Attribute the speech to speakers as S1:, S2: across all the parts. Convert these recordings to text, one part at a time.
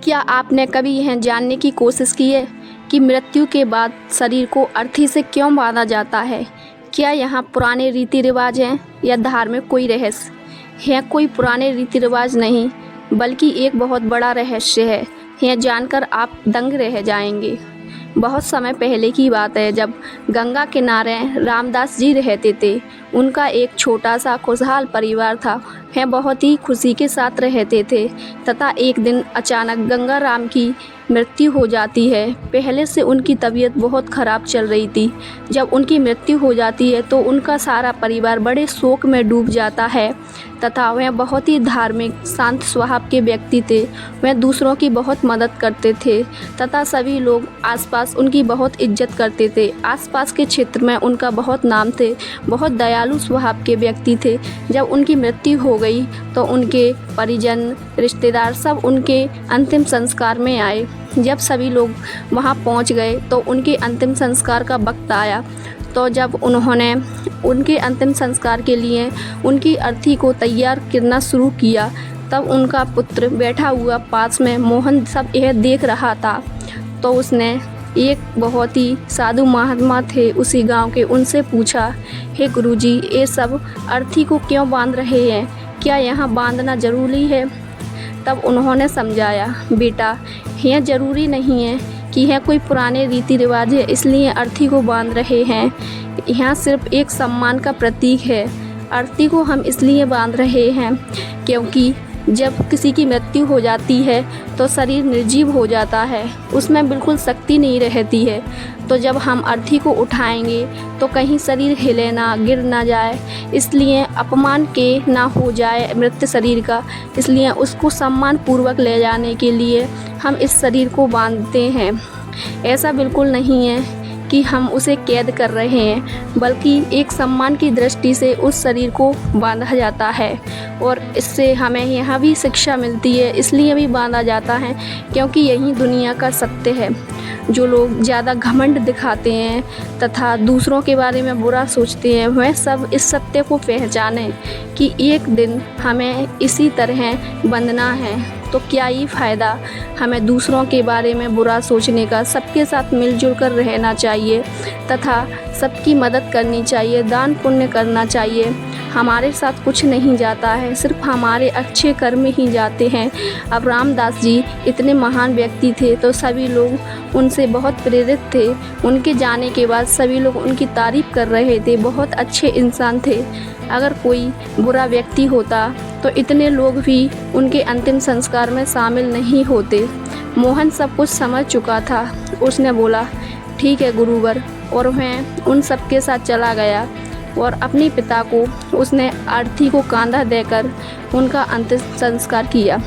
S1: क्या आपने कभी यह जानने की कोशिश की है कि मृत्यु के बाद शरीर को अर्थी से क्यों बांधा जाता है? क्या यहाँ पुराने रीति रिवाज हैं या धार्मिक कोई रहस्य? यह कोई पुराने रीति रिवाज नहीं, बल्कि एक बहुत बड़ा रहस्य है। यह जानकर आप दंग रह जाएंगे। बहुत समय पहले की बात है, जब गंगा किनारे रामदास जी रहते थे। उनका एक छोटा सा खुशहाल परिवार था। वह बहुत ही खुशी के साथ रहते थे तथा एक दिन अचानक गंगा राम की मृत्यु हो जाती है। पहले से उनकी तबीयत बहुत ख़राब चल रही थी। जब उनकी मृत्यु हो जाती है तो उनका सारा परिवार बड़े शोक में डूब जाता है तथा वह बहुत ही धार्मिक शांत स्वभाव के व्यक्ति थे। वह दूसरों की बहुत मदद करते थे तथा सभी लोग आसपास उनकी बहुत इज्जत करते थे। आसपास के क्षेत्र में उनका बहुत नाम थे। बहुत दयालु स्वभाव के व्यक्ति थे। जब उनकी मृत्यु हो गई तो उनके परिजन रिश्तेदार सब उनके अंतिम संस्कार में आए। जब सभी लोग वहां पहुंच गए तो उनके अंतिम संस्कार का वक्त आया। तो जब उन्होंने उनके अंतिम संस्कार के लिए उनकी अर्थी को तैयार करना शुरू किया, तब उनका पुत्र बैठा हुआ पास में मोहन सब यह देख रहा था। तो उसने एक बहुत ही साधु महात्मा थे उसी गांव के, उनसे पूछा, हे गुरुजी, ये सब अर्थी को क्यों बांध रहे हैं? क्या यहाँ बांधना ज़रूरी है? तब उन्होंने समझाया, बेटा, यह ज़रूरी नहीं है कि यह कोई पुराने रीति रिवाज है इसलिए अर्थी को बांध रहे हैं। यह सिर्फ एक सम्मान का प्रतीक है। अर्थी को हम इसलिए बांध रहे हैं क्योंकि जब किसी की मृत्यु हो जाती है तो शरीर निर्जीव हो जाता है, उसमें बिल्कुल शक्ति नहीं रहती है। तो जब हम अर्थी को उठाएंगे तो कहीं शरीर हिले ना, गिर ना जाए, इसलिए अपमान के ना हो जाए मृत शरीर का, इसलिए उसको सम्मान पूर्वक ले जाने के लिए हम इस शरीर को बांधते हैं। ऐसा बिल्कुल नहीं है कि हम उसे कैद कर रहे हैं, बल्कि एक सम्मान की दृष्टि से उस शरीर को बांधा जाता है। और इससे हमें यहाँ भी शिक्षा मिलती है, इसलिए भी बांधा जाता है क्योंकि यही दुनिया का सत्य है। जो लोग ज़्यादा घमंड दिखाते हैं तथा दूसरों के बारे में बुरा सोचते हैं, वह सब इस सत्य को पहचानें कि एक दिन हमें इसी तरह बंधना है। तो क्या ही फ़ायदा हमें दूसरों के बारे में बुरा सोचने का। सबके साथ मिलजुल कर रहना चाहिए तथा सबकी मदद करनी चाहिए, दान पुण्य करना चाहिए। हमारे साथ कुछ नहीं जाता है, सिर्फ हमारे अच्छे कर्म ही जाते हैं। अब रामदास जी इतने महान व्यक्ति थे तो सभी लोग उनसे बहुत प्रेरित थे। उनके जाने के बाद सभी लोग उनकी तारीफ़ कर रहे थे, बहुत अच्छे इंसान थे। अगर कोई बुरा व्यक्ति होता तो इतने लोग भी उनके अंतिम संस्कार में शामिल नहीं होते। मोहन सब कुछ समझ चुका था। उसने बोला, ठीक है गुरुवर, और वह उन सब के साथ चला गया और अपने पिता को उसने अर्थी को कांधा देकर उनका अंतिम संस्कार किया।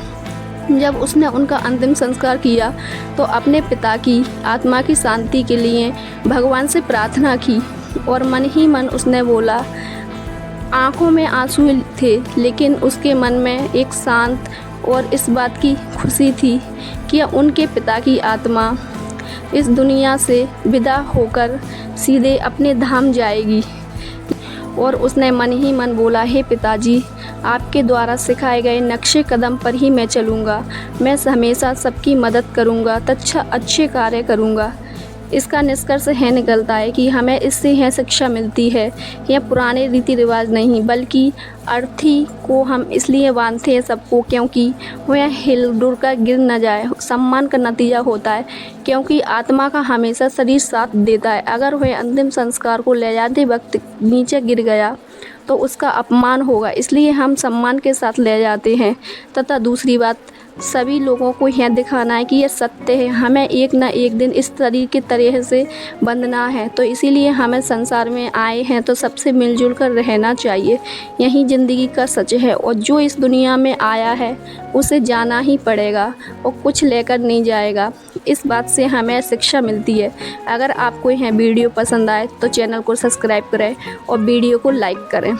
S1: जब उसने उनका अंतिम संस्कार किया तो अपने पिता की आत्मा की शांति के लिए भगवान से प्रार्थना की और मन ही मन उसने बोला, आँखों में आंसू थे लेकिन उसके मन में एक शांत और इस बात की खुशी थी कि उनके पिता की आत्मा इस दुनिया से विदा होकर सीधे अपने धाम जाएगी। और उसने मन ही मन बोला, हे पिताजी, आपके द्वारा सिखाए गए नक्शे कदम पर ही मैं चलूँगा। मैं हमेशा सबकी मदद करूँगा तथा अच्छे कार्य करूँगा। इसका निष्कर्ष है निकलता है कि हमें इससे यह शिक्षा मिलती है, यह पुराने रीति रिवाज नहीं, बल्कि अर्थी को हम इसलिए बांधते हैं सबको क्योंकि वह हिल डुल कर गिर न जाए। सम्मान का नतीजा होता है क्योंकि आत्मा का हमेशा शरीर साथ देता है। अगर वह अंतिम संस्कार को ले जाते वक्त नीचे गिर गया तो उसका अपमान होगा, इसलिए हम सम्मान के साथ ले जाते हैं। तथा दूसरी बात, सभी लोगों को यह दिखाना है कि यह सत्य है, हमें एक ना एक दिन इस शरीर की तरह से बंधना है। तो इसीलिए हमें संसार में आए हैं तो सबसे मिलजुल कर रहना चाहिए। यही ज़िंदगी का सच है और जो इस दुनिया में आया है उसे जाना ही पड़ेगा और कुछ लेकर नहीं जाएगा। इस बात से हमें शिक्षा मिलती है। अगर आपको यह वीडियो पसंद आए तो चैनल को सब्सक्राइब करें और वीडियो को लाइक करें।